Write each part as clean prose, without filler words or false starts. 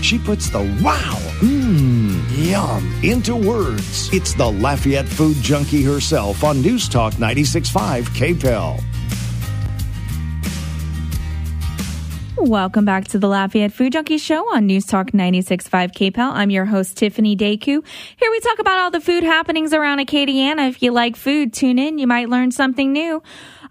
She puts the wow, yum into words. It's the Lafayette food junkie herself on News Talk 96.5 KPEL. Welcome back to the Lafayette Food Junkie Show on News Talk 96.5 KPEL. I'm your host, Tiffany Daku. Here we talk about all the food happenings around Acadiana. If you like food, tune in. You might learn something new.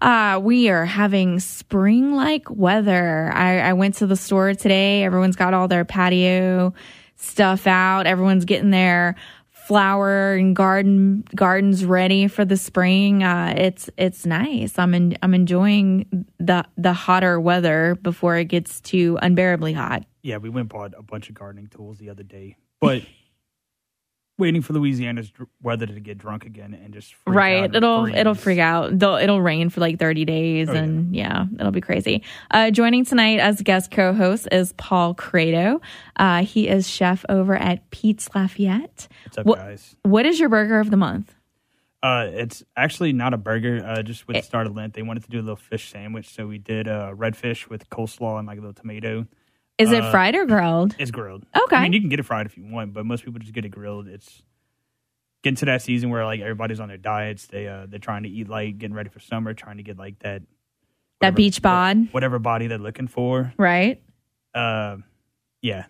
We are having spring-like weather. I went to the store today. Everyone's got all their patio stuff out. Everyone's getting their flower and gardens ready for the spring. It's nice. I'm enjoying the hotter weather before it gets too unbearably hot. Yeah, we went and bought a bunch of gardening tools the other day, but waiting for Louisiana's weather to get drunk again and just freak out. It'll freak out. It'll rain for like 30 days yeah, it'll be crazy. Joining tonight as guest co-host is Paul Krato. He is chef over at Pete's Lafayette. What's up, guys? What is your burger of the month? It's actually not a burger. Just with the start of Lent, they wanted to do a little fish sandwich, so we did red fish with coleslaw and like a little tomato. Is it fried or grilled? It's grilled. Okay. I mean, you can get it fried if you want, but most people just get it grilled. It's getting to that season where like everybody's on their diets. They're trying to eat light, getting ready for summer, trying to get like that beach bod, whatever body they're looking for. Right. Yeah.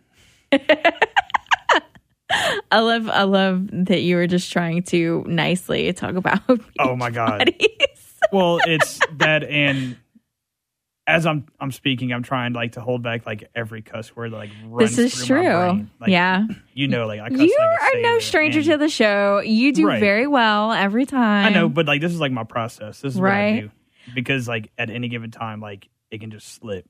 I love that you were just trying to nicely talk about oh my God. Bodies. Well, it's that, and as I'm speaking, I'm trying like to hold back like every cuss word that like runs this is through true. my brain. Like, yeah. You know, like I cuss you like a are no stranger to the show. You do very well every time. I know, but like this is like my process. This is what I do. Because like at any given time, like it can just slip.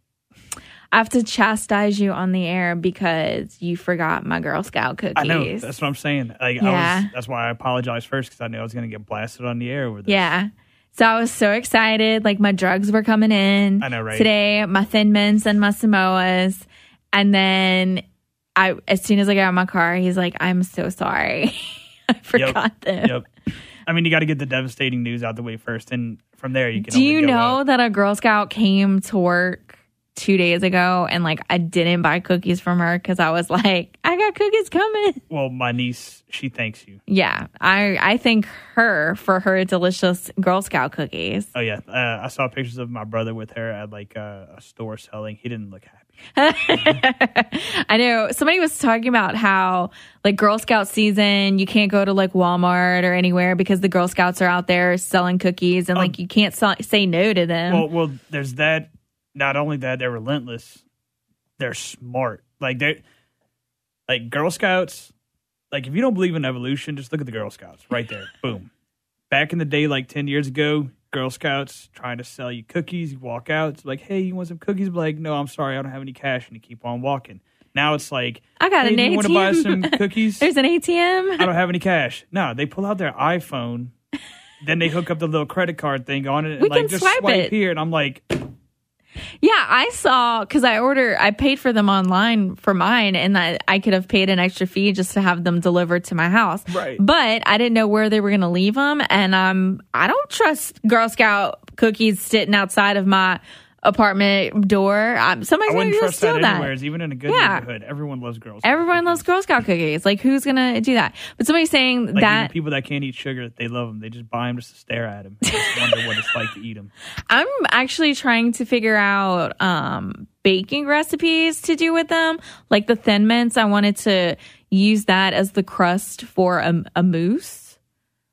I have to chastise you on the air because you forgot my Girl Scout cookies. I know. That's what I'm saying. Like that's why I apologized first, because I knew I was going to get blasted on the air with this. Yeah. So I was so excited. Like my drugs were coming in. I know, right? Today, my Thin Mints and my Samoas. And then as soon as I got out of my car, he's like, I'm so sorry. I forgot them. Yep. I mean, you got to get the devastating news out the way first. And from there, you can Do you know that a Girl Scout came to work 2 days ago and like I didn't buy cookies from her because I was like, I got cookies coming. Well, my niece, she thanks you. Yeah, I thank her for her delicious Girl Scout cookies. Oh yeah, I saw pictures of my brother with her at like a store selling. He didn't look happy. I know somebody was talking about how like Girl Scout season, you can't go to like Walmart or anywhere because the Girl Scouts are out there selling cookies and like you can't say no to them. Well, there's that. Not only that, they're relentless. They're smart. Like Girl Scouts. Like if you don't believe in evolution, just look at the Girl Scouts right there. Boom. Back in the day, like 10 years ago, Girl Scouts trying to sell you cookies. You walk out, it's like, hey, you want some cookies? But like, no, I'm sorry, I don't have any cash, and you keep on walking. Now it's like, I got an ATM. You want to buy some cookies? There's an ATM. I don't have any cash. No, they pull out their iPhone, then they hook up the little credit card thing on it, and we like can just swipe swipe it here, and I'm like. Yeah, I saw, because I paid for them online for mine, and I could have paid an extra fee just to have them delivered to my house. Right. But I didn't know where they were going to leave them, and I don't trust Girl Scout cookies sitting outside of my apartment door. Somebody's going to steal that. Anywhere, even in a good neighborhood. Everyone loves Girl Scout Everyone loves Girl Scout cookies. Like, who's going to do that? But somebody's saying like that... people that can't eat sugar, they love them. They just buy them just to stare at them. Just wonder what it's like to eat them. I'm actually trying to figure out baking recipes to do with them. Like the Thin Mints, I wanted to use that as the crust for a mousse.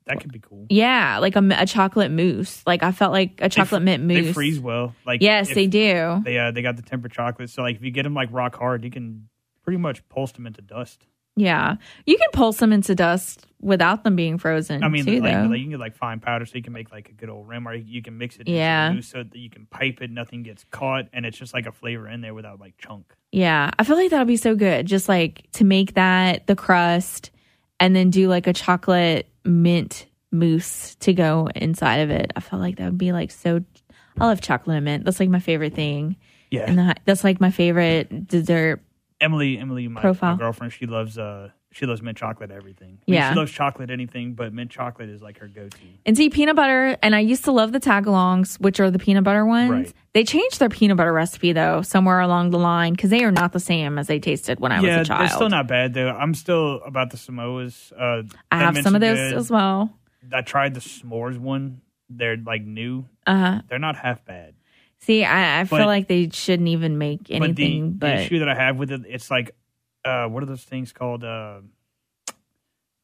That could be cool. Yeah, like a chocolate mousse. Like I felt like a chocolate mint mousse. They freeze well. Like yes, they do. They got the tempered chocolate. So like if you get them like rock hard, you can pretty much pulse them into dust. Yeah, you can pulse them into dust without them being frozen. I mean, too, like though. you can get like fine powder, so you can make like a good old rim, or you can mix it into the mousse so that you can pipe it, nothing gets caught, and it's just like a flavor in there without like chunk. Yeah, I feel like that would be so good. Just like to make that the crust, and then do like a chocolate mint mousse to go inside of it. I felt like that would be like so. I love chocolate and mint. That's like my favorite thing. Yeah, and that's like my favorite dessert. Emily, my girlfriend, she loves She loves mint chocolate everything. Yeah. She loves chocolate anything, but mint chocolate is like her go-to. And see, peanut butter, and I used to love the tagalongs, which are the peanut butter ones. Right. They changed their peanut butter recipe, though, somewhere along the line, because they are not the same as they tasted when I was a child. They're still not bad, though. I'm still about the Samoas. I have some of those as well. I tried the s'mores one. They're like new. They're not half bad. See, I feel like they shouldn't even make anything. But the issue that I have with it, it's like, what are those things called? The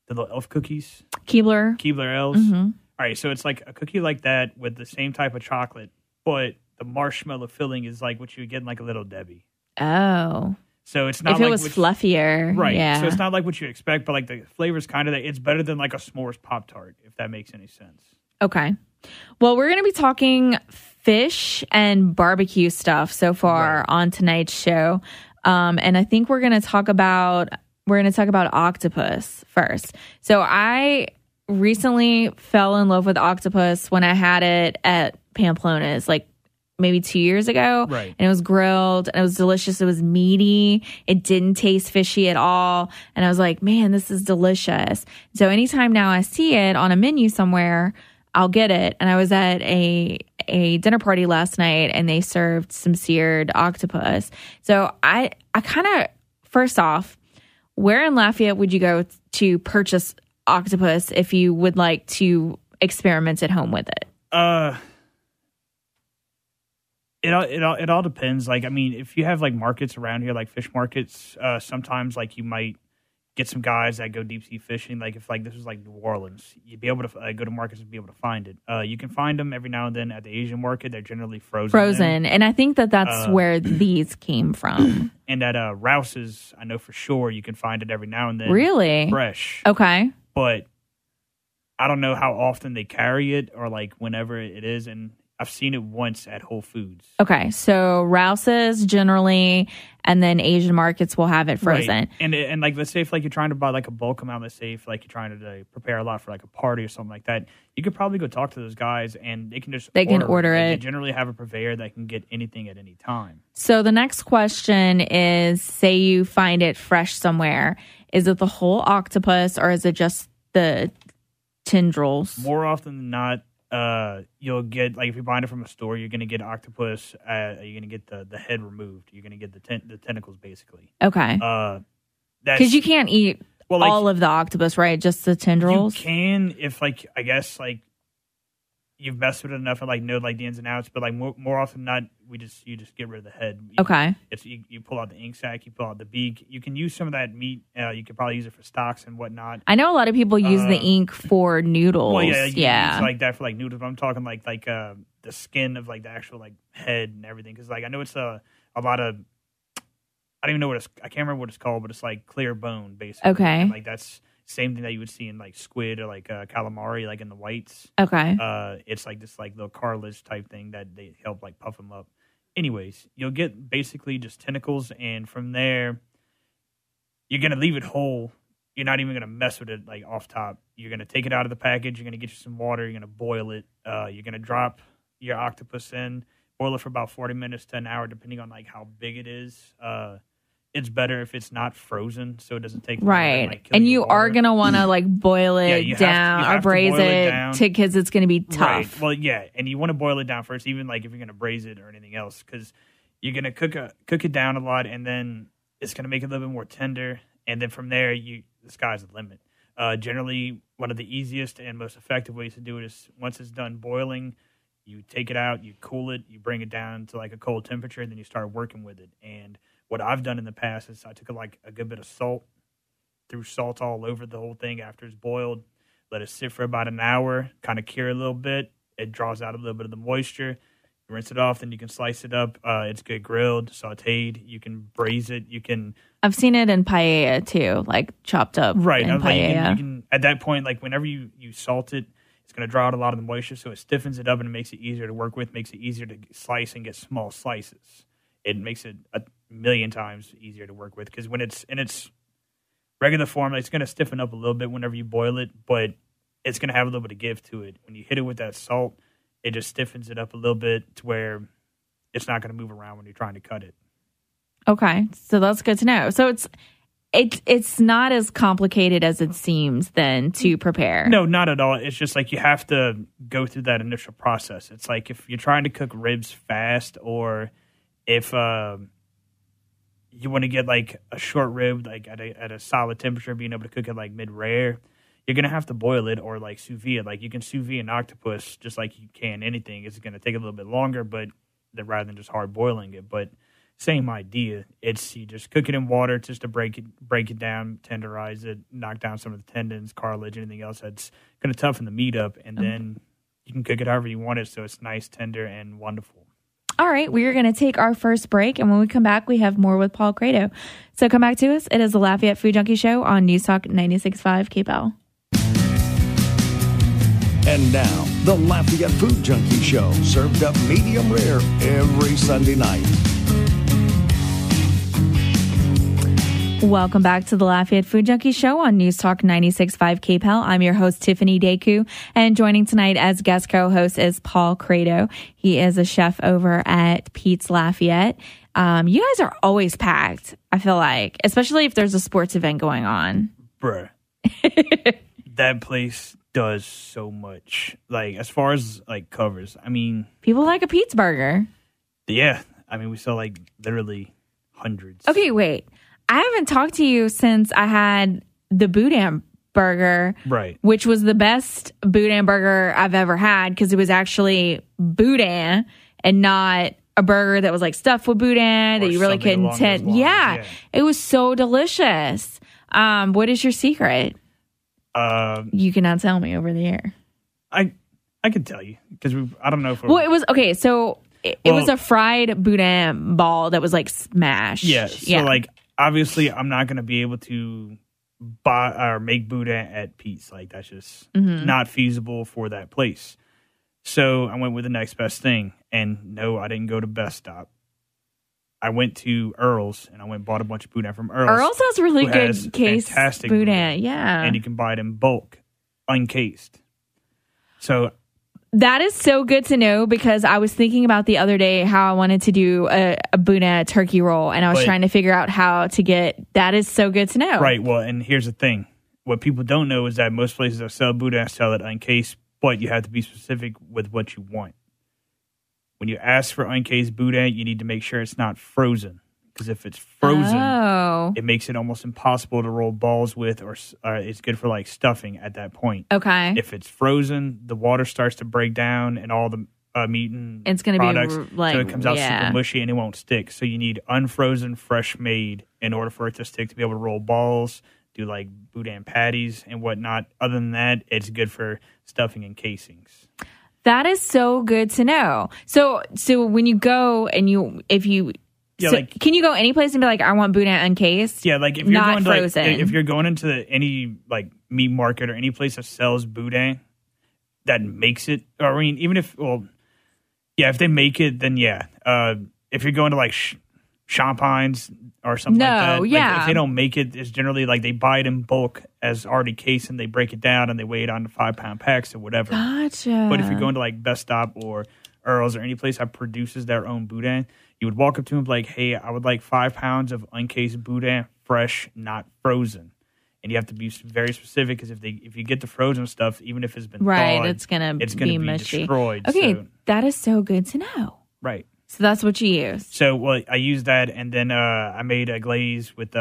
little elf cookies? Keebler elves. Mm-hmm. All right, so it's like a cookie like that with the same type of chocolate, but the marshmallow filling is like what you would get in like a Little Debbie. Oh. So it's not if like it was fluffier. Right. Yeah. So it's not like what you expect, but like the flavor's kind of that. It's better than like a s'mores Pop-Tart, if that makes any sense. Okay. Well, we're going to be talking fish and barbecue stuff so far on tonight's show. And I think we're going to talk about octopus first. So I recently fell in love with octopus when I had it at Pamplona's, like maybe 2 years ago. Right. And it was grilled and it was delicious. It was meaty. It didn't taste fishy at all. And I was like, man, this is delicious. So anytime now I see it on a menu somewhere, I'll get it. And I was at a dinner party last night and they served some seared octopus. So I kind of, first off, where in Lafayette would you go to purchase octopus if you would like to experiment at home with it? It all depends. Like, I mean, if you have like markets around here, like fish markets, sometimes like you might get some guys that go deep sea fishing. Like if like this was like New Orleans, you'd be able to go to markets and be able to find it. You can find them every now and then at the Asian market. They're generally frozen. And I think that's where these came from. And at Rouse's, I know for sure you can find it every now and then. Really? Fresh. Okay. But I don't know how often they carry it or like whenever it is. And I've seen it once at Whole Foods. Okay, so Rouse's generally, and then Asian markets will have it frozen. Right. And like, let's say if like you're trying to buy like a bulk amount, let's say if like you're trying to prepare a lot for like a party or something like that, you could probably go talk to those guys and they can just order it. They generally have a purveyor that can get anything at any time. So the next question is, say you find it fresh somewhere, is it the whole octopus or is it just the tendrils? More often than not, you'll get, like if you're buying it from a store, you're going to get octopus. You're going to get the head removed. You're going to get the tentacles, basically. Okay. Because you can't eat all of the octopus, right? Just the tendrils? You can if, like, I guess, like, you've messed with it enough and, like, know, like, the ins and outs. But, like, more often than not, you just get rid of the head. Okay. You pull out the ink sac. You pull out the beak. You can use some of that meat. You could probably use it for stocks and whatnot. I know a lot of people use the ink for noodles. Well, yeah. You use like that for, like, noodles. But I'm talking, like the skin of, like, the actual, like, head and everything. Because, like, I know it's a lot of... I don't even know I can't remember what it's called, but it's, like, clear bone, basically. Okay. And, like, that's... Same thing that you would see in like squid or like calamari, like in the whites. Okay. It's like this like little cartilage type thing that they help like puff them up. Anyways, you'll get basically just tentacles, and from there, you're gonna leave it whole. You're not even gonna mess with it like off top. You're gonna take it out of the package. You're gonna get you some water. You're gonna boil it. You're gonna drop your octopus in, boil it for about 40 minutes to an hour, depending on like how big it is. It's better if it's not frozen, so it doesn't take right. And you are gonna want to like boil it down or braise it because it's gonna be tough. Right. Well, yeah, and you want to boil it down first, even like if you're gonna braise it or anything else, because you're gonna cook it down a lot, and then it's gonna make it a little bit more tender, and then from there, the sky's the limit. Generally, one of the easiest and most effective ways to do it is once it's done boiling, you take it out, you cool it, you bring it down to like a cold temperature, and then you start working with it. And what I've done in the past is I took like a good bit of salt, threw salt all over the whole thing after it's boiled, let it sit for about an hour, kind of cure a little bit. It draws out a little bit of the moisture. You rinse it off, then you can slice it up. It's good grilled, sautéed. You can braise it. I've seen it in paella too, like chopped up. Right. In paella. You can, at that point, like whenever you salt it, it's going to draw out a lot of the moisture, so it stiffens it up and it makes it easier to work with, makes it easier to slice and get small slices. It makes it a million times easier to work with because when it's in its regular form, it's going to stiffen up a little bit whenever you boil it, but it's going to have a little bit of give to it. When you hit it with that salt, it just stiffens it up a little bit to where it's not going to move around when you're trying to cut it. Okay, so that's good to know. So It's not as complicated as it seems then to prepare. No, not at all. It's just like you have to go through that initial process. It's like if you're trying to cook ribs fast, or if you want to get like a short rib like at a solid temperature, being able to cook it like mid-rare, you're going to have to boil it or like sous vide. Like you can sous vide an octopus just like you can anything. It's going to take a little bit longer, but rather than just hard boiling it. But same idea. It's you just cook it in water just to break it down, tenderize it, knock down some of the tendons, cartilage, anything else that's going to toughen the meat up, and then you can cook it however you want it so it's nice, tender, and wonderful. All right, we are going to take our first break, and when we come back, we have more with Paul Krato. So come back to us. It is the Lafayette Food Junkie Show on News Talk 96.5 KPEL. And now, the Lafayette Food Junkie Show, served up medium rare every Sunday night. Welcome back to the Lafayette Food Junkie Show on News Talk 96.5 KPEL. I'm your host, Tiffany Deku, and joining tonight as guest co-host is Paul Krato. He is a chef over at Pete's Lafayette. You guys are always packed, I feel like, especially if there's a sports event going on. Bruh. That place does so much. Like, as far as, like, covers, I mean... People like a Pete's burger. Yeah. I mean, we sell, like, literally hundreds. Okay, wait. I haven't talked to you since I had the Boudin burger, right? Which was the best Boudin burger I've ever had because it was actually Boudin and not a burger that was like stuffed with Boudin that you really couldn't tell. Yeah, it was so delicious. What is your secret? You cannot tell me over the air. I can tell you because I don't know if it was okay. So it was a fried Boudin ball that was like smashed. Yeah. So like. Obviously, I'm not going to be able to buy or make Boudin at Pete's. Like, that's just not feasible for that place. So I went with the next best thing. And no, I didn't go to Best Stop. I went to Earl's, and I went and bought a bunch of Boudin from Earl's. Earl's has really good case Boudin. Yeah. And you can buy it in bulk, uncased. So... That is so good to know because I was thinking about the other day how I wanted to do a Boudin turkey roll, and I was trying to figure out how to get. That is so good to know. Right. Well, and here's the thing: what people don't know is that most places that sell Boudin sell it uncased, but you have to be specific with what you want. When you ask for uncased Boudin, you need to make sure it's not frozen. Because if it's frozen, it makes it almost impossible to roll balls with, or it's good for like stuffing at that point. Okay. If it's frozen, the water starts to break down and all the meat and it's going to be like, so it comes out super mushy and it won't stick. So you need unfrozen, fresh made in order for it to stick, to be able to roll balls, do like Boudin patties and whatnot. Other than that, it's good for stuffing and casings. That is so good to know. So when you go and yeah, like, can you go any place and be like, I want Boudin uncased? Yeah, like if you're not going frozen. To, like, if you're going into any like meat market or any place that sells Boudin that makes it, or I mean, even if if they make it, then yeah. If you're going to like Champagne's or something like that, like, if they don't make it, it's generally like they buy it in bulk as already cased and they break it down and they weigh it on 5-pound packs or whatever. Gotcha. But if you're going to like Best Stop or Earl's or any place that produces their own Boudin, you would walk up to them like, hey, I would like 5 pounds of uncased Boudin, fresh, not frozen. And you have to be very specific because if you get the frozen stuff, even if it's been thawed, it's gonna be mushy. Destroyed. Okay, so. That is so good to know. Right. So that's what you use. So I used that, and then I made a glaze with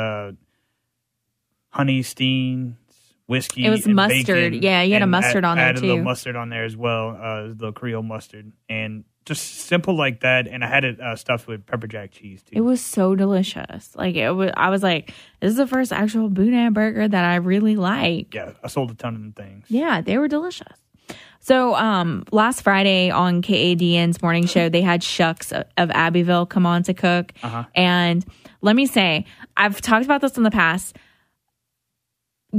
honey, steam, whiskey. It was and mustard. Bacon, yeah, you had a mustard on there too. Added a little mustard on there as well, a little Creole mustard, and just simple like that. And I had it stuffed with pepper jack cheese too. It was so delicious. Like I was like, this is the first actual Boudin burger that I really like. Yeah, I sold a ton of them things. Yeah, they were delicious. So last Friday on KADN's morning show, they had Shucks of Abbeville come on to cook. Uh-huh. And let me say, I've talked about this in the past.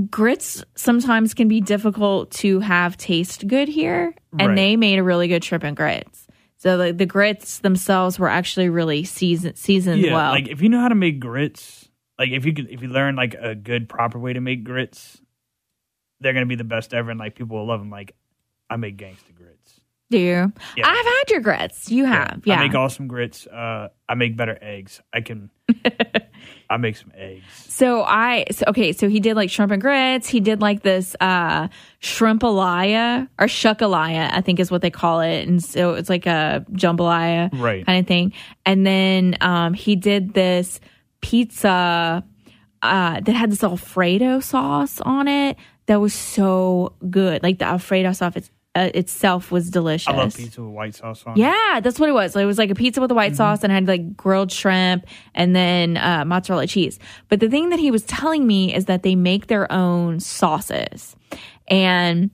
Grits sometimes can be difficult to have taste good here. And they made a really good shrimp and grits. So the grits themselves were actually really seasoned well. Like if you know how to make grits, like if you learn like a good proper way to make grits, they're gonna be the best ever, and like people will love them. Like I make gangsta grits. Do you? Yeah. I've had your grits. You have, yeah. I make awesome grits. I make better eggs. I can. I make some eggs. So he did like shrimp and grits. He did like this shrimp-alaya or shuck-alaya, I think is what they call it. And so it's like a jambalaya kind of thing. And then he did this pizza that had this Alfredo sauce on it that was so good. Like the Alfredo sauce itself was delicious. I love pizza with white sauce on it. Yeah, that's what it was. It was like a pizza with a white sauce and had like grilled shrimp and then mozzarella cheese. But the thing that he was telling me is that they make their own sauces. And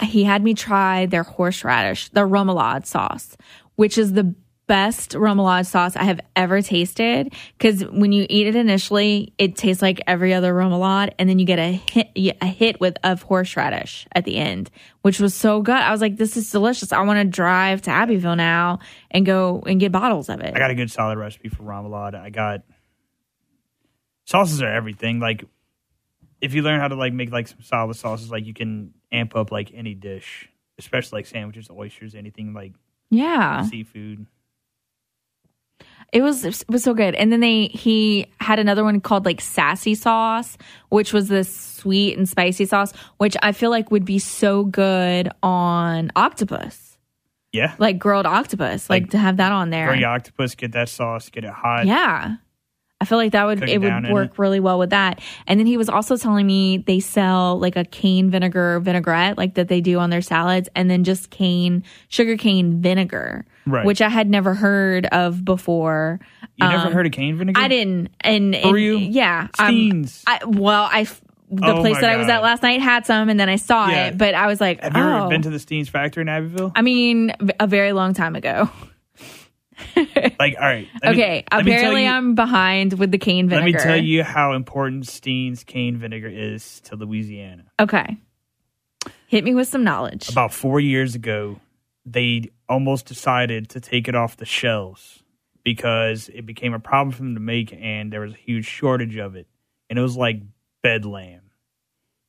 he had me try their horseradish, their remoulade sauce, which is the best remoulade sauce I have ever tasted, because when you eat it initially, it tastes like every other remoulade, and then you get a hit of horseradish at the end, which was so good. I was like, this is delicious. I want to drive to Abbeville now and go and get bottles of it. I got a good solid recipe for remoulade. Sauces are everything. Like, if you learn how to like make like some solid sauces, like you can amp up like any dish, especially like sandwiches, oysters, anything like seafood. It was so good. And then he had another one called like sassy sauce, which was this sweet and spicy sauce, which I feel like would be so good on octopus. Yeah. Like grilled octopus, like to have that on there. Grill your octopus, get that sauce, get it hot. Yeah. I feel like it would work really well with that. And then he was also telling me they sell like a cane vinegar vinaigrette, like that they do on their salads, and then just sugar cane vinegar, which I had never heard of before. You never heard of cane vinegar? I didn't. And were you? Yeah. Steens. The place that I was at last night had some, and then I saw it, but I was like, have you ever been to the Steens factory in Abbeville? I mean, a very long time ago. Like, all right. Apparently I'm behind with the cane vinegar. Let me tell you how important Steen's cane vinegar is to Louisiana. Okay. Hit me with some knowledge. About 4 years ago, they almost decided to take it off the shelves because it became a problem for them to make, and there was a huge shortage of it. And it was like bedlam.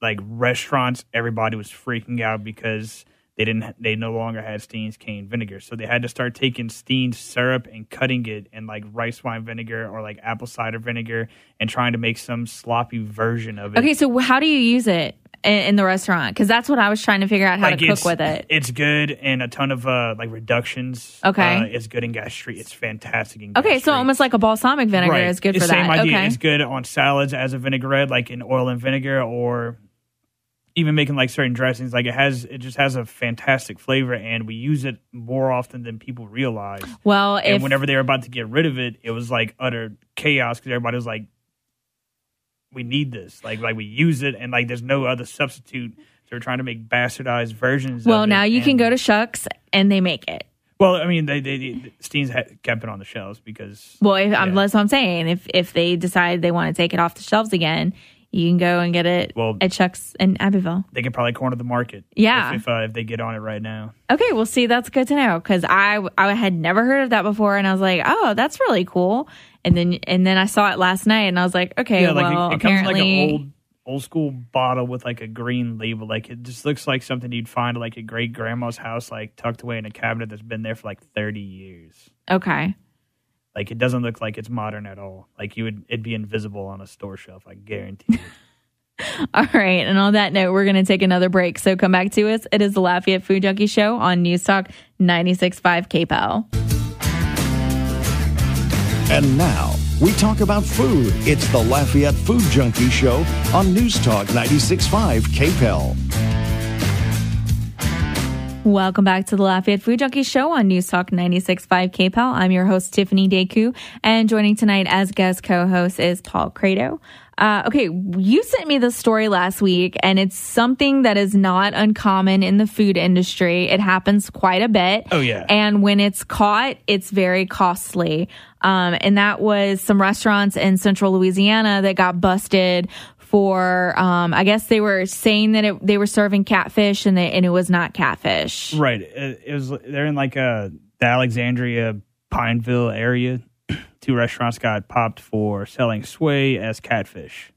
Like restaurants, everybody was freaking out because they no longer had Steen's cane vinegar. So they had to start taking Steen's syrup and cutting it in like rice wine vinegar or like apple cider vinegar and trying to make some sloppy version of it. Okay, so how do you use it in the restaurant? Because that's what I was trying to figure out how to cook with it. It's good in a ton of like reductions. Okay. It's good in gastric. It's fantastic in gastric. Okay, so almost like a balsamic vinegar is good for that. Same idea. Okay. It's good on salads as a vinaigrette, like in oil and vinegar, or even making like certain dressings. Like it just has a fantastic flavor, and we use it more often than people realize. Well, and whenever they were about to get rid of it, it was like utter chaos because everybody was like, we need this. Like we use it, and like there's no other substitute. So we're trying to make bastardized versions of it. Well, now you can go to Shucks and they make it. Well, I mean, Steen's kept it on the shelves because... Well, that's what I'm saying. If they decide they want to take it off the shelves again, you can go and get it at Chuck's in Abbeville. They can probably corner the market. Yeah. If they get on it right now. Okay, well, see, that's good to know because I had never heard of that before, and I was like, oh, that's really cool. And then I saw it last night, and I was like, okay, it apparently... comes in like an old school bottle with like a green label. Like it just looks like something you'd find at like a great grandma's house, like tucked away in a cabinet that's been there for like 30 years. Okay. Like it doesn't look like it's modern at all. Like it'd be invisible on a store shelf. I guarantee it. All right. And on that note, we're going to take another break. So come back to us. It is the Lafayette Food Junkie Show on News Talk 96.5 KPEL. And now we talk about food. It's the Lafayette Food Junkie Show on News Talk 96.5 KPEL. Welcome back to the Lafayette Food Junkie Show on News Talk 96.5 KPEL. I'm your host, Tiffany Deku, and joining tonight as guest co-host is Paul Krato. Okay, you sent me this story last week, and it's something that is not uncommon in the food industry. It happens quite a bit. Oh, yeah. And when it's caught, it's very costly. And that was some restaurants in central Louisiana that got busted for, I guess they were saying that they were serving catfish and it was not catfish. Right. They're in like the Alexandria, Pineville area. 2 restaurants got popped for selling sway as catfish.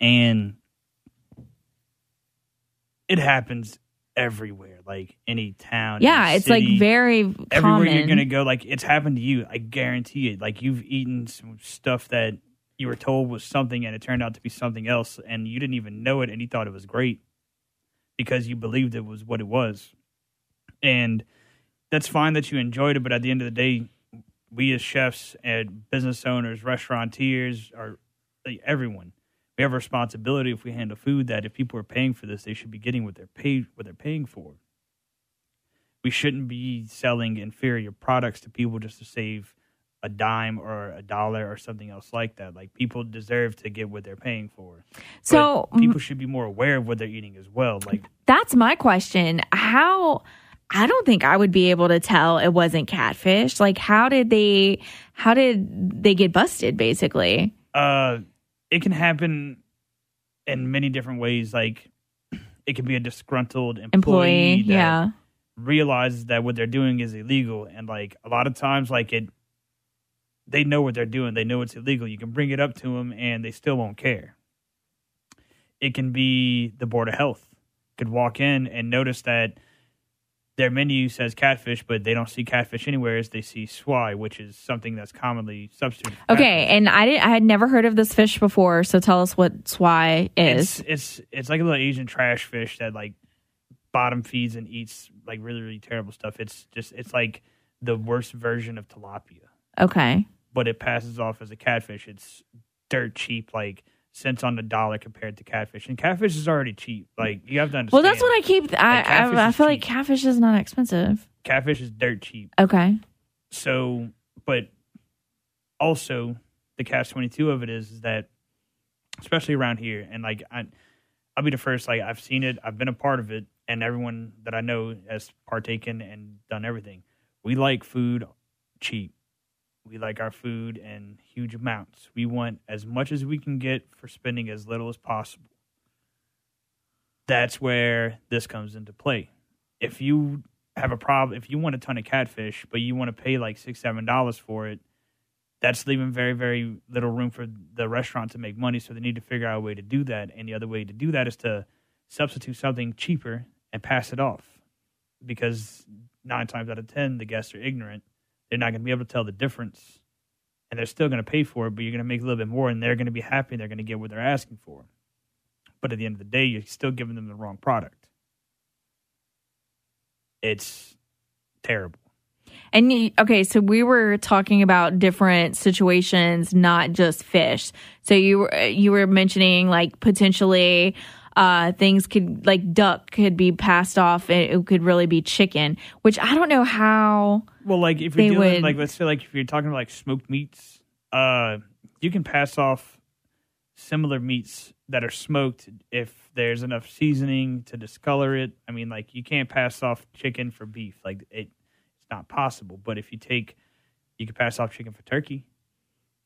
And it happens everywhere, like any town. Yeah, any it's city, like very everywhere common. you're gonna go. Like it's happened to you. I guarantee it. Like you've eaten some stuff that you were told was something, and it turned out to be something else, and you didn't even know it, and you thought it was great because you believed it was what it was. And that's fine that you enjoyed it, but at the end of the day, we as chefs and business owners, restaurateurs, or like, everyone, we have a responsibility if we handle food that if people are paying for this, they should be getting what they're paying for. We shouldn't be selling inferior products to people just to save a dime or $1 or something else like that. Like people deserve to get what they're paying for. So but people should be more aware of what they're eating as well. Like that's my question. How? I don't think I would be able to tell it wasn't catfish. Like how did they get busted basically? It can happen in many different ways. Like it can be a disgruntled employee that realizes that what they're doing is illegal, and like a lot of times, like they know what they're doing. They know it's illegal. You can bring it up to them, and they still won't care. It can be the Board of Health could walk in and notice that their menu says catfish, but they don't see catfish anywhere. As they see swai, which is something that's commonly substituted for okay, catfish. and I had never heard of this fish before, so tell us what swai is. It's like a little Asian trash fish that like bottom feeds and eats like really, really terrible stuff. It's like the worst version of tilapia. Okay. But it passes off as a catfish. It's dirt cheap, like cents on the dollar compared to catfish. And catfish is already cheap. Like you have to understand. Well, that's what I keep. I feel like catfish is not expensive. Catfish is dirt cheap. Okay. So, but also the catch-22 of it is that, especially around here, and like I'll be the first. Like I've seen it. I've been a part of it, and everyone that I know has partaken and done everything. We like food cheap. We like our food in huge amounts. We want as much as we can get for spending as little as possible. That's where this comes into play. If you have a problem, if you want a ton of catfish, but you want to pay like $6, $7 for it, that's leaving very, very little room for the restaurant to make money. So they need to figure out a way to do that. And the other way to do that is to substitute something cheaper and pass it off. Because 9 times out of 10, the guests are ignorant. They're not going to be able to tell the difference, and they're still going to pay for it, but you're going to make a little bit more, and they're going to be happy, and they're going to get what they're asking for. But at the end of the day, you're still giving them the wrong product. It's terrible. And okay, so we were talking about different situations, not just fish. So you were mentioning like potentially things could, like duck could be passed off. It could really be chicken, which I don't know how. Well, like if you're dealing, like let's say, like if you're talking about like smoked meats, you can pass off similar meats that are smoked if there's enough seasoning to discolor it. I mean, like you can't pass off chicken for beef, like it's not possible. But if you could pass off chicken for turkey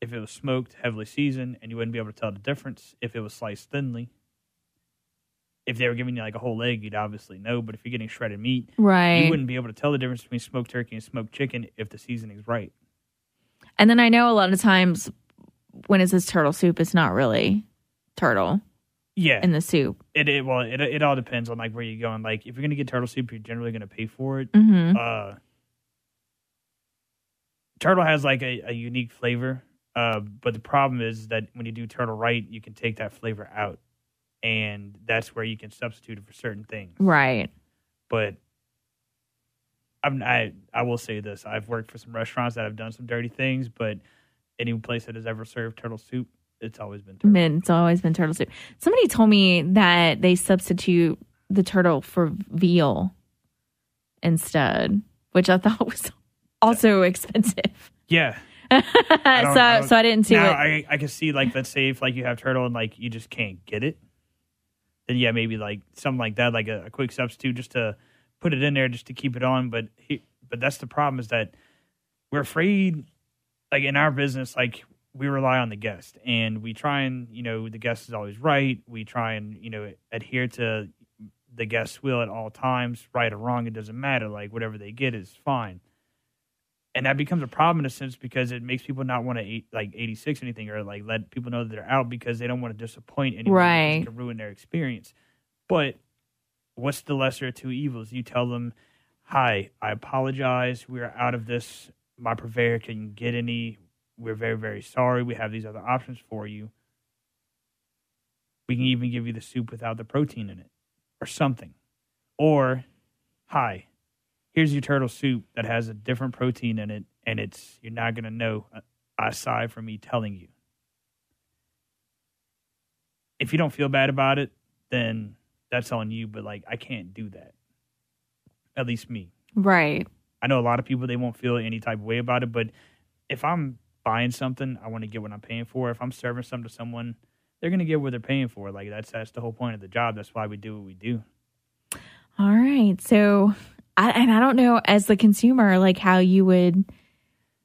if it was smoked, heavily seasoned, and you wouldn't be able to tell the difference if it was sliced thinly. If they were giving you like a whole leg, you'd obviously know. But if you're getting shredded meat, right, you wouldn't be able to tell the difference between smoked turkey and smoked chicken if the seasoning's right. And then I know a lot of times when it says turtle soup, it's not really turtle. Yeah, in the soup. It all depends on like where you're going. Like if you're gonna get turtle soup, you're generally gonna pay for it. Mm-hmm. Turtle has like a unique flavor, but the problem is that when you do turtle right, you can take that flavor out, and that's where you can substitute it for certain things. Right. But I will say this: I've worked for some restaurants that have done some dirty things, but any place that has ever served turtle soup, it's always been turtle. It's always been turtle soup. Somebody told me that they substitute the turtle for veal instead, which I thought was also expensive. Yeah. So I didn't see now, what... I can see, like, let's say if like you have turtle and like you just can't get it, then yeah, maybe like something like that, like a quick substitute just to put it in there just to keep it on. But that's the problem, is that we're afraid, like in our business, like we rely on the guest, and we try and, the guest is always right. We try and, adhere to the guest's will at all times, right or wrong. It doesn't matter. Like whatever they get is fine. And that becomes a problem in a sense, because it makes people not want to eat like 86 anything, or like let people know that they're out, because they don't want to disappoint anyone, right, to ruin their experience. But what's the lesser of two evils? You tell them, hi, I apologize. We're out of this. My purveyor can get any. We're very, very sorry. We have these other options for you. We can even give you the soup without the protein in it or something. Or, hi, here's your turtle soup that has a different protein in it, and you're not going to know aside from me telling you. If you don't feel bad about it, then that's on you, but like I can't do that. At least me. Right. I know a lot of people, they won't feel any type of way about it, but if I'm buying something, I want to get what I'm paying for. If I'm serving something to someone, they're going to get what they're paying for. Like that's the whole point of the job. That's why we do what we do. All right. So, I don't know as the consumer, like how you would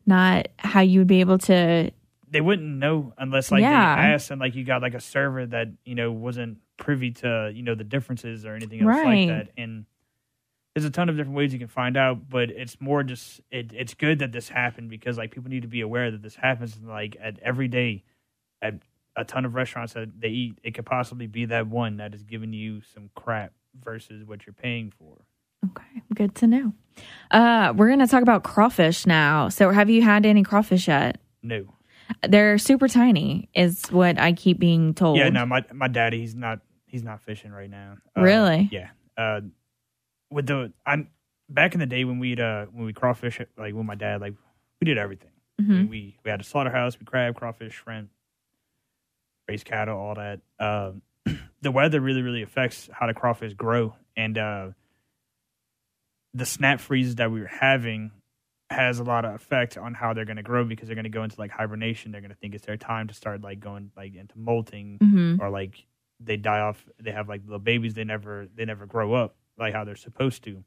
be able to. They wouldn't know unless like they asked, and like you got like a server that, wasn't privy to, the differences or anything else like that. And there's a ton of different ways you can find out, but it's more just, it's good that this happened because like people need to be aware that this happens like at every day at a ton of restaurants that they eat. It could possibly be that one that is giving you some crap versus what you're paying for. Okay, good to know. We're going to talk about crawfish now. So have you had any crawfish yet? No. They're super tiny is what I keep being told. Yeah, no, my daddy, he's not fishing right now. Really? Yeah. Back in the day when we crawfish, like with my dad, like we did everything. Mm-hmm. We had a slaughterhouse, we crab, crawfish, shrimp, raised cattle, all that. The weather really, really affects how the crawfish grow, and the snap freezes that we were having has a lot of effect on how they're going to grow because they're going to go into like hibernation. They're going to think it's their time to start like going like into molting, or like they die off. They have like little babies. They never grow up like how they're supposed to.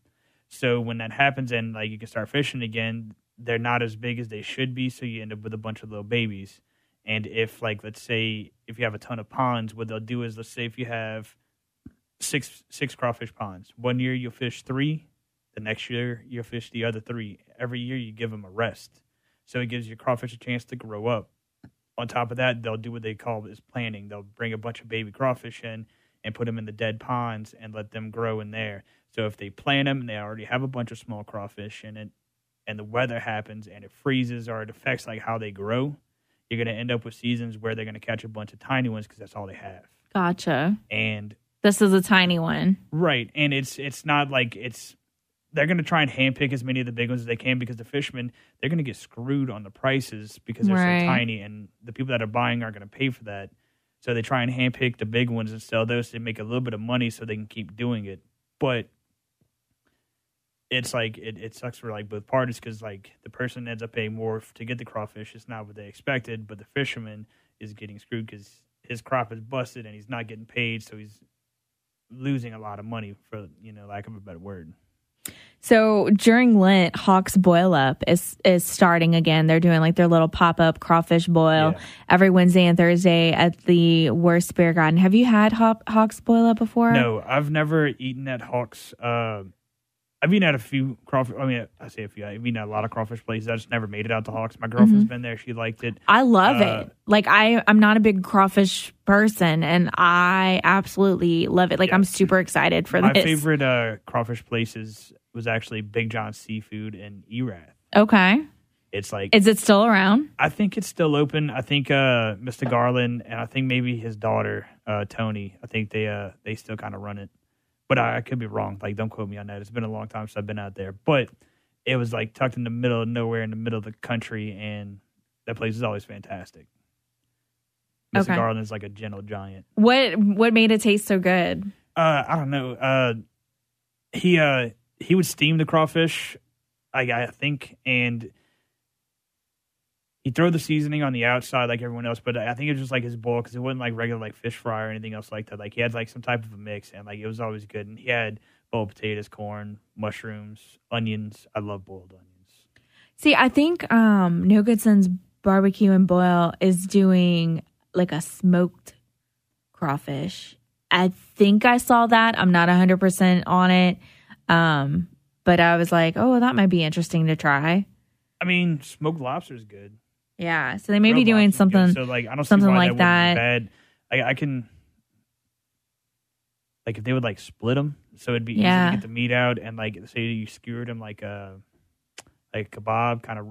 So when that happens and like you can start fishing again, they're not as big as they should be. So you end up with a bunch of little babies. And if like, let's say if you have a ton of ponds, what they'll do is, let's say if you have six crawfish ponds, 1 year you'll fish 3. The next year, you'll fish the other 3. Every year, you give them a rest. So it gives your crawfish a chance to grow up. On top of that, they'll do what they call is planting. They'll bring a bunch of baby crawfish in and put them in the dead ponds and let them grow in there. So if they plant them and they already have a bunch of small crawfish in it, and the weather happens and it freezes or it affects like how they grow, you're going to end up with seasons where they're going to catch a bunch of tiny ones because that's all they have. Gotcha. And this is a tiny one. Right. And it's not like they're going to try and handpick as many of the big ones as they can because the fishermen, they're going to get screwed on the prices because they're so tiny, and the people that are buying aren't going to pay for that. So they try and handpick the big ones and sell those to make a little bit of money so they can keep doing it. But it's like it sucks for like both parties because like the person ends up paying more to get the crawfish. It's not what they expected, but the fisherman is getting screwed because his crop is busted and he's not getting paid, so he's losing a lot of money, for lack of a better word. So during Lent, Hawk's Boil Up is starting again. They're doing like their little pop-up crawfish boil every Wednesday and Thursday at the Worst Beer Garden. Have you had Hawk's Boil Up before? No, I've never eaten at Hawk's. I've eaten at a few crawfish. I mean, I say a few. I've eaten at a lot of crawfish places. I just never made it out to Hawk's. My girlfriend's been there. She liked it. I love it. Like I'm not a big crawfish person, and I absolutely love it. Like I'm super excited for My this. My favorite crawfish places was actually Big John's Seafood in Erath. Okay. It's like, is it still around? I think it's still open. I think Mr. Garland and I think maybe his daughter Tony. I think they still kind of run it. But I could be wrong. Like, don't quote me on that. It's been a long time since I've been out there. But it was like tucked in the middle of nowhere in the middle of the country, and that place is always fantastic. Mr. Garland's like a gentle giant. What made it taste so good? I don't know. He would steam the crawfish, I think, and he'd throw the seasoning on the outside like everyone else, but I think it was just like his boil because it wasn't like regular like fish fry or anything else like that. Like he had like some type of a mix, and like it was always good. And he had boiled potatoes, corn, mushrooms, onions. I love boiled onions. See, I think No Good Son's Barbecue and Boil is doing like a smoked crawfish. I think I saw that. I'm not 100% on it. But I was like, oh, that might be interesting to try. I mean, smoked lobster is good. Yeah, so they may be doing something. So like, I don't something see why like that. Bad. I can, like, if they would like split them, so it'd be easy to get the meat out, and like say you skewered them like a kebab, kind of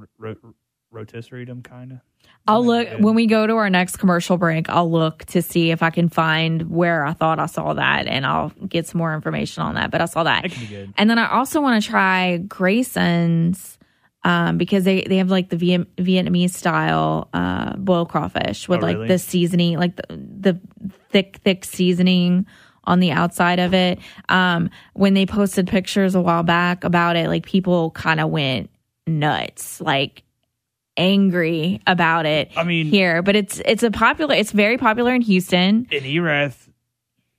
rotisserie them, kind of. I'll look when we go to our next commercial break. I'll look to see if I can find where I thought I saw that, and I'll get some more information on that. But I saw that. That could be good. And then I also want to try Grayson's because they have like the Vietnamese style boiled crawfish with like the seasoning, like the thick seasoning on the outside of it. When they posted pictures a while back about it, like people kind of went nuts, like angry about it. I mean, here, but it's very popular in Houston. In Erath,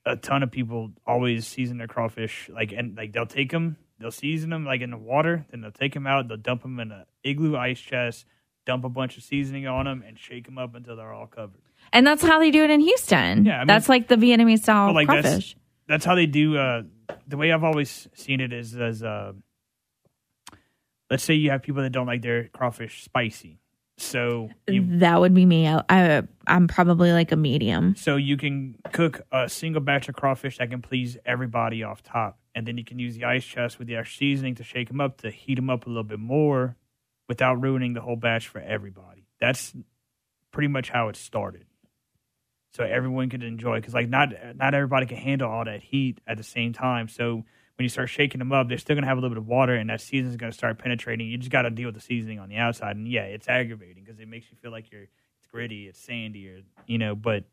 a ton of people always season their crawfish, and they'll take them, they'll season them like in the water, then they'll take them out, they'll dump them in an igloo ice chest, dump a bunch of seasoning on them, and shake them up until they're all covered. And that's how they do it in Houston. Yeah, I mean, that's like the Vietnamese style crawfish. That's how they do. The way I've always seen it is as let's say you have people that don't like their crawfish spicy. So that would be me. I'm probably like a medium. So you can cook a single batch of crawfish that can please everybody off top. And then you can use the ice chest with the extra seasoning to shake them up, to heat them up a little bit more without ruining the whole batch for everybody. That's pretty much how it started. So everyone could enjoy, because like not everybody can handle all that heat at the same time. So when you start shaking them up, they're still going to have a little bit of water, and that seasoning is going to start penetrating. You just got to deal with the seasoning on the outside. And, yeah, it's aggravating because it makes you feel like it's gritty, it's sandy, but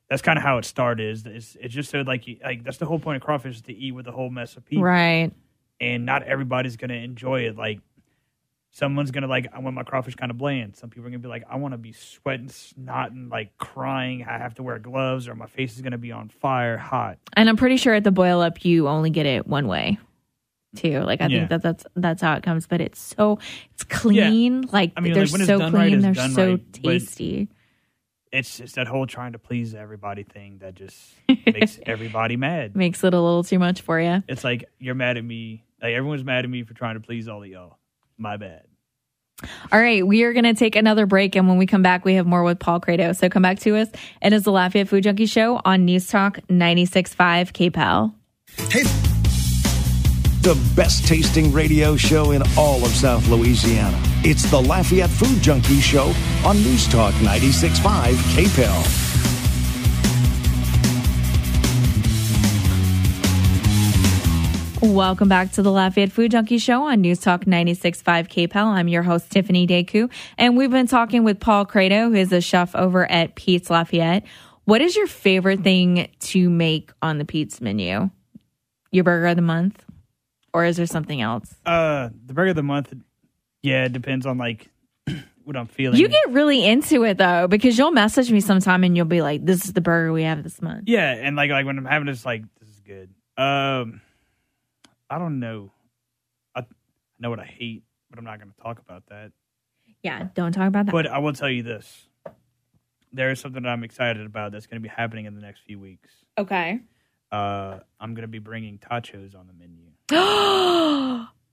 that's kind of how it started. It's just so, like that's the whole point of crawfish, is to eat with a whole mess of people. Right. And not everybody's going to enjoy it. Like, someone's going to I want my crawfish kind of bland. Some people are going to be like, I want to be sweating, snotting, like crying. I have to wear gloves or my face is going to be on fire, hot. And I'm pretty sure at the boil up, you only get it one way too. Like, I think that's how it comes, but it's clean. Yeah. Like, I mean, they're like, when so it's done clean. right, they're so tasty. It's that whole trying to please everybody thing that just makes everybody mad. Makes it a little too much for you. It's like, you're mad at me. Like, everyone's mad at me for trying to please all of y'all. My bad. All right, we are going to take another break, and when we come back, we have more with Paul Krato. So come back to us. It is the Lafayette Food Junkie Show on News Talk 96.5 KPEL. Hey, the best tasting radio show in all of South Louisiana. It's the Lafayette Food Junkie Show on News Talk 96.5 KPEL. Welcome back to the Lafayette Food Junkie Show on News Talk 96.5 KPEL. I'm your host, Tiffany Deku, and we've been talking with Paul Krato, who is a chef over at Pete's Lafayette. What is your favorite thing to make on the Pete's menu? Your burger of the month? Or is there something else? The burger of the month, yeah, it depends on like what I'm feeling. You get really into it though, because you'll message me sometime and you'll be like, this is the burger we have this month. Yeah, and like when I'm having this, like, this is good. I don't know. I know what I hate, but I'm not going to talk about that. Yeah, don't talk about that. But I will tell you this. There is something that I'm excited about that's going to be happening in the next few weeks. Okay. I'm going to be bringing tachos on the menu.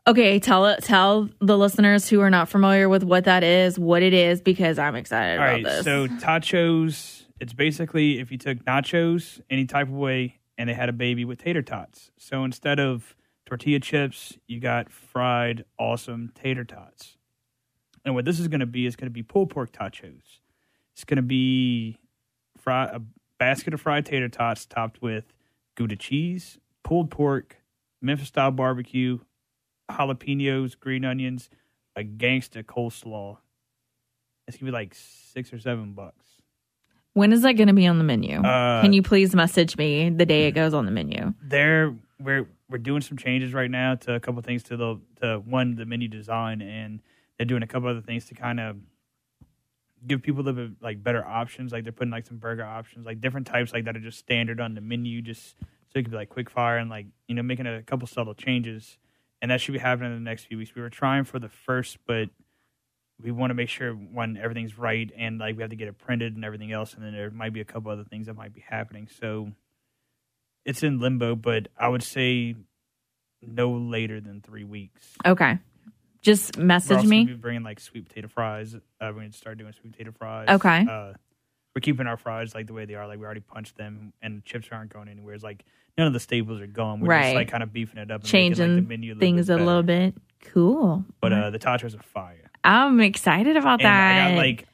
Okay, tell the listeners who are not familiar with what that is, what it is, because I'm excited about this. So tachos, it's basically if you took nachos any type of way and they had a baby with tater tots. So instead of tortilla chips, you got fried, awesome tater tots. And what this is going to be pulled pork tachos. It's going to be a basket of fried tater tots topped with Gouda cheese, pulled pork, Memphis-style barbecue, jalapenos, green onions, a gangsta coleslaw. It's going to be like $6 or $7. When is that going to be on the menu? Can you please message me the day it goes on the menu? We're doing some changes right now to a couple of things to the menu design, and they're doing a couple other things to kind of give people a little bit like better options. Like they're putting like some burger options, like different types like that are just standard on the menu, just so it could be like quick fire and like, making a couple subtle changes. And that should be happening in the next few weeks. We were trying for the first, but we want to make sure when everything's right and like we have to get it printed and everything else. And then there might be a couple other things that might be happening. So it's in limbo, but I would say no later than 3 weeks. Okay. Just message me. We're bringing like sweet potato fries. We're going to start doing sweet potato fries. Okay. we're keeping our fries like the way they are. Like we already punched them, and the chips aren't going anywhere. It's like none of the staples are gone. We're just like kind of beefing it up, and changing making, like, the menu things a little bit. Cool. But the tacos are fire. I'm excited about that. I got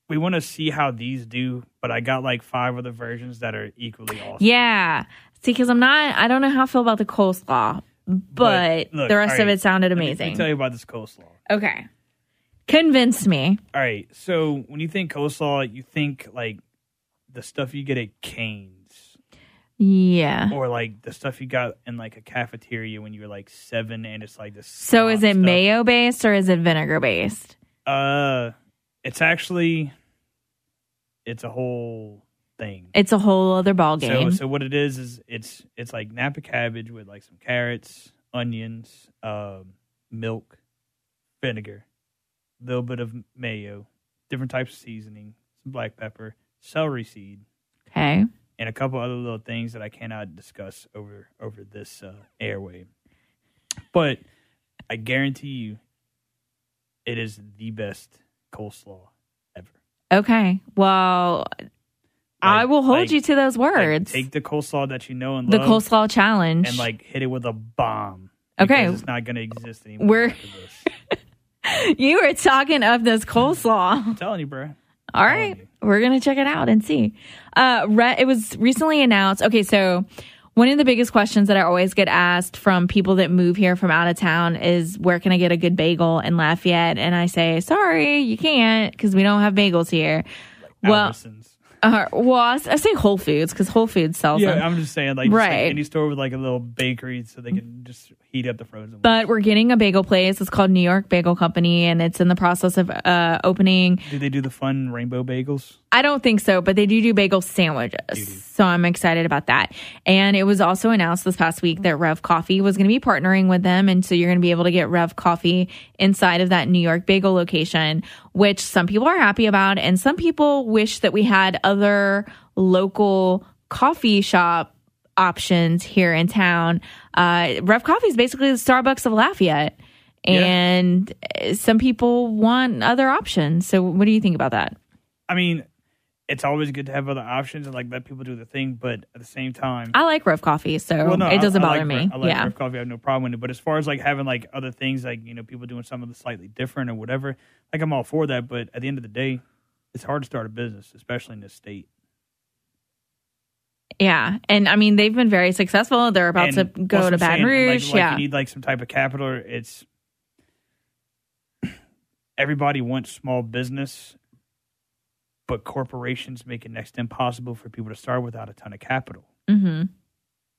we want to see how these do, but I got like 5 other versions that are equally awesome. Yeah. See, because I don't know how I feel about the coleslaw, but look, the rest of it sounded amazing. Let me tell you about this coleslaw. Okay. Convince me. All right. So when you think coleslaw, you think like the stuff you get at Cane's. Yeah. Or like the stuff you got in like a cafeteria when you were like 7 and it's like this. So is it mayo based or is it vinegar based? It's actually, it's a whole thing. It's a whole other ball game. So what it is it's like Napa cabbage with like some carrots, onions, milk, vinegar, a little bit of mayo, different types of seasoning, some black pepper, celery seed. Okay. And a couple other little things that I cannot discuss over this airway. But I guarantee you it is the best coleslaw ever. Okay. Well, I will hold you to those words. Take the coleslaw that you know and love. The coleslaw challenge. And like hit it with a bomb. Okay. It's not going to exist anymore after this. You were talking of this coleslaw. I'm telling you, bro. All right. We're going to check it out and see. It was recently announced. Okay, so one of the biggest questions that I always get asked from people that move here from out of town is, where can I get a good bagel in Lafayette? And I say, sorry, you can't, because we don't have bagels here. Albertsons. I say Whole Foods because Whole Foods sells them. Yeah, I'm just saying, like, right. Just like any store with like a little bakery so they can just heat up the frozen But we're getting a bagel place. It's called New York Bagel Company, and it's in the process of opening. Do they do the fun rainbow bagels? I don't think so, but they do bagel sandwiches. So I'm excited about that. And it was also announced this past week that Rev Coffee was going to be partnering with them. And so you're going to be able to get Rev Coffee inside of that New York bagel location, which some people are happy about. And some people wish that we had other local coffee shop options here in town. Rev Coffee is basically the Starbucks of Lafayette. And some people want other options. So what do you think about that? I mean, it's always good to have other options and like let people do the thing, but at the same time, I like Rev Coffee, so it doesn't bother me. I like Rev Coffee. I have no problem with it. But as far as like having like other things, like, you know, people doing something slightly different or whatever, like I'm all for that. But at the end of the day, it's hard to start a business, especially in this state. Yeah, and I mean they've been very successful. They're about to go to Baton Rouge. Like you need like some type of capital. It's everybody wants small business. But corporations make it next to impossible for people to start without a ton of capital. Mm-hmm.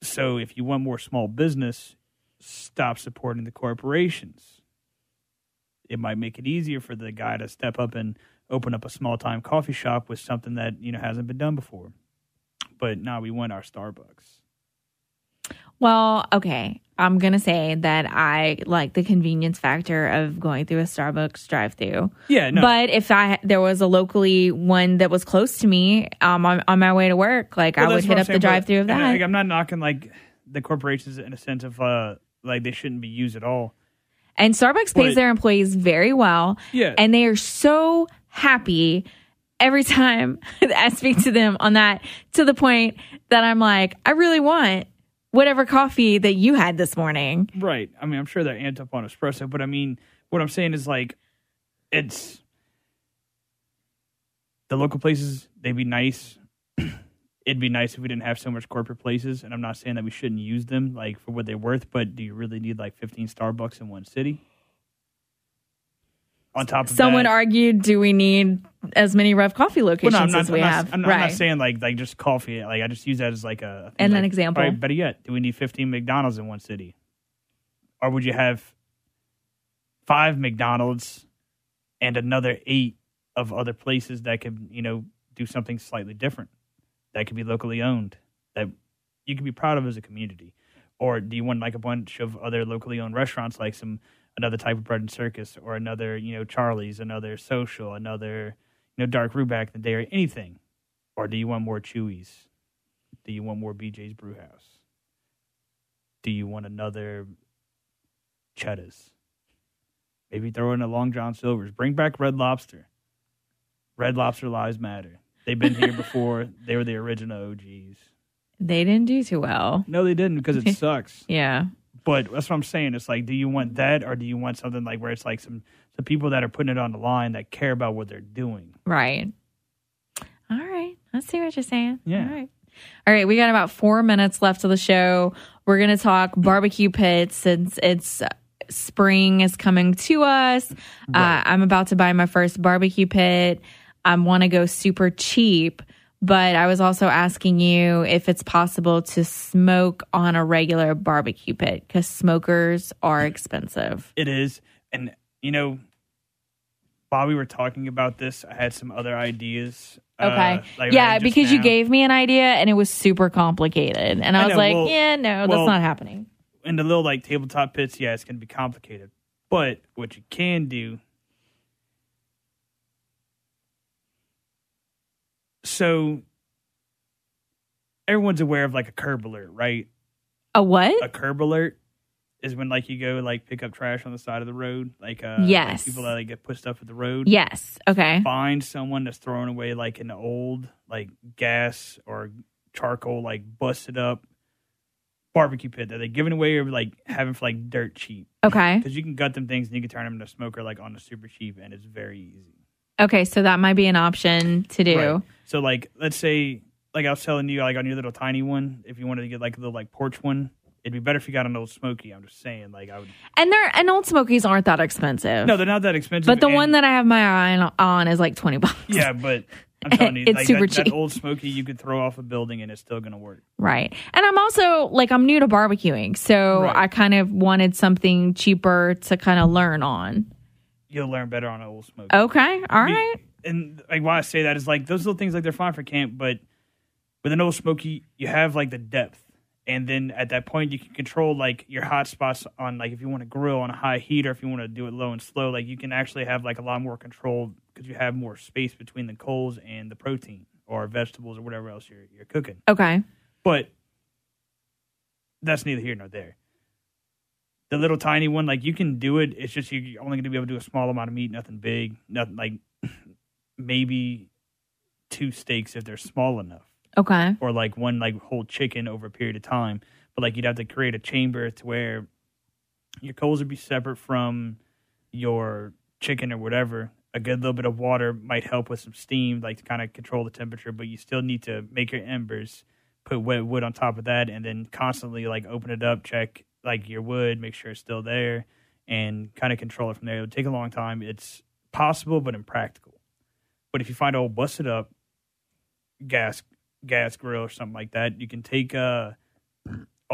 So if you want more small business, stop supporting the corporations. It might make it easier for the guy to step up and open up a small-time coffee shop with something that, you know, hasn't been done before. But no, we want our Starbucks. Well, okay. I'm going to say that I like the convenience factor of going through a Starbucks drive-thru. Yeah, no. But if there was a locally one that was close to me on my way to work, like I would hit up the drive-thru of that. Like, I'm not knocking like the corporations in a sense of like they shouldn't be used at all. And Starbucks pays their employees very well. Yeah. And they are so happy every time I speak to them on that, to the point that I'm like, I really want whatever coffee that you had this morning. Right. I mean, I'm sure they're amped up on espresso, but I mean, what I'm saying is like, it's the local places, they'd be nice. It'd be nice if we didn't have so much corporate places, and I'm not saying that we shouldn't use them like for what they're worth, but do you really need like 15 Starbucks in one city? On top of someone argued, do we need as many Rev Coffee locations as we have? I'm not saying like just coffee. Like I just use that as like a and like, an example. Right, better yet, do we need 15 McDonald's in one city, or would you have 5 McDonald's and another 8 of other places that could, you know, do something slightly different, that could be locally owned, that you could be proud of as a community? Or do you want like a bunch of other locally owned restaurants, like another type of bread and circus, or another, you know, Charlie's, another Social, another, you know, Dark Brew back in the day, or anything? Or do you want more Chewy's? Do you want more BJ's Brewhouse? Do you want another Cheddar's? Maybe throw in a Long John Silver's. Bring back Red Lobster. Red Lobster Lives Matter. They've been here before. They were the original OGs. They didn't do too well. No, they didn't because it sucks. Yeah. But that's what I'm saying. It's like, do you want that or do you want something like where it's like some people that are putting it on the line that care about what they're doing? Right. All right. I see what you're saying. Yeah. All right. We got about 4 minutes left of the show. We're going to talk barbecue pits since it's spring is coming to us. Right. I'm about to buy my first barbecue pit. I want to go super cheap. But I was also asking you if it's possible to smoke on a regular barbecue pit because smokers are expensive. It is. And, while we were talking about this, I had some other ideas. Okay. Because you gave me an idea and it was super complicated. And I was that's not happening. In the little tabletop pits, it's going to be complicated. But what you can do. So, everyone's aware of a curb alert, right? A what? A curb alert is when you go pick up trash on the side of the road, yes, people that get put stuff at the road. Yes. Okay. Find someone that's throwing away an old gas or charcoal busted up barbecue pit that they're giving away or having for dirt cheap. Okay. Because you can gut them things and you can turn them into a smoker on the super cheap and it's very easy. Okay, so that might be an option to do. Right. So, let's say, I was telling you, on your little tiny one, if you wanted to get, a little, porch one, it'd be better if you got an Old Smoky. I'm just saying, I would... And Old Smokies aren't that expensive. No, they're not that expensive. But the one that I have my eye on is, $20. Yeah, but I'm telling you, it's super cheap. That Old Smoky you could throw off a building and it's still going to work. Right. And I'm also, I'm new to barbecuing, so right. I kind of wanted something cheaper to kind of learn on. You'll learn better on an Old Smoky. Okay, all right. And why I say that is those little things they're fine for camp, but with an Old Smoky you have the depth, and then at that point you can control your hot spots on if you want to grill on a high heat or if you want to do it low and slow, you can actually have a lot more control because you have more space between the coals and the protein or vegetables or whatever else you're cooking. Okay, but that's neither here nor there. The little tiny one, you can do it. It's just you're only going to be able to do a small amount of meat, nothing big, nothing maybe 2 steaks if they're small enough. Okay. Or one whole chicken over a period of time. But you'd have to create a chamber to where your coals would be separate from your chicken or whatever. A good little bit of water might help with some steam, to kind of control the temperature, but you still need to make your embers, put wet wood on top of that, and then constantly open it up, check your wood, make sure it's still there, and kind of control it from there. It would take a long time. It's possible, but impractical. But if you find an old busted up gas grill or something like that, you can take all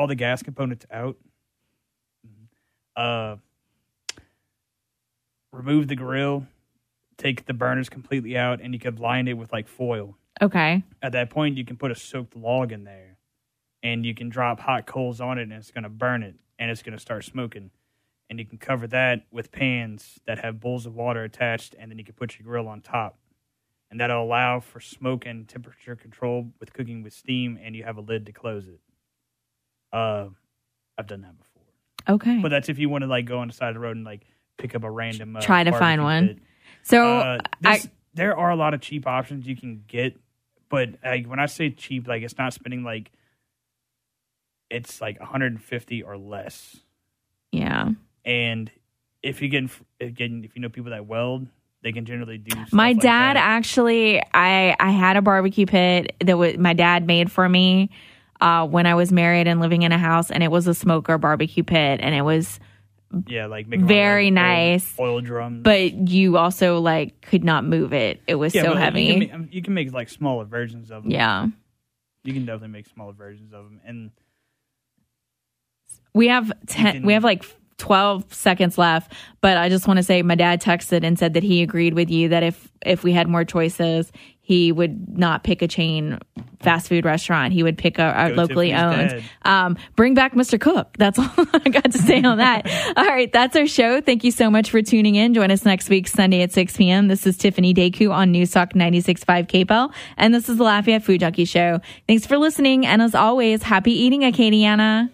the gas components out, remove the grill, take the burners completely out, and you could line it with foil. Okay. At that point, you can put a soaked log in there, and you can drop hot coals on it, and it's going to burn it, and it's going to start smoking. And you can cover that with pans that have bowls of water attached, and then you can put your grill on top. And that'll allow for smoke and temperature control with cooking with steam, and you have a lid to close it. I've done that before. Okay. But that's if you want to go on the side of the road and pick up a random try to find one. Pit. So there are a lot of cheap options you can get, but when I say cheap, it's not spending it's $150 or less. Yeah. And if you know people that weld, they can generally do stuff my dad that. Actually, I had a barbecue pit that my dad made for me when I was married and living in a house, and it was a smoker barbecue pit, and it was very nice. Oil drums. But you also could not move it. It was so heavy. You can make smaller versions of them. Yeah. You can definitely make smaller versions of them. And we have 12 seconds left, but I just want to say my dad texted and said that he agreed with you that if we had more choices, he would not pick a chain fast food restaurant. He would pick a locally owned. Bring back Mr. Cook. That's all I got to say on that. All right, that's our show. Thank you so much for tuning in. Join us next week, Sunday at 6 p.m. This is Tiffany Deku on News Talk 96.5 KPEL, and this is the Lafayette Food Junkie Show. Thanks for listening, and as always, happy eating, Acadiana.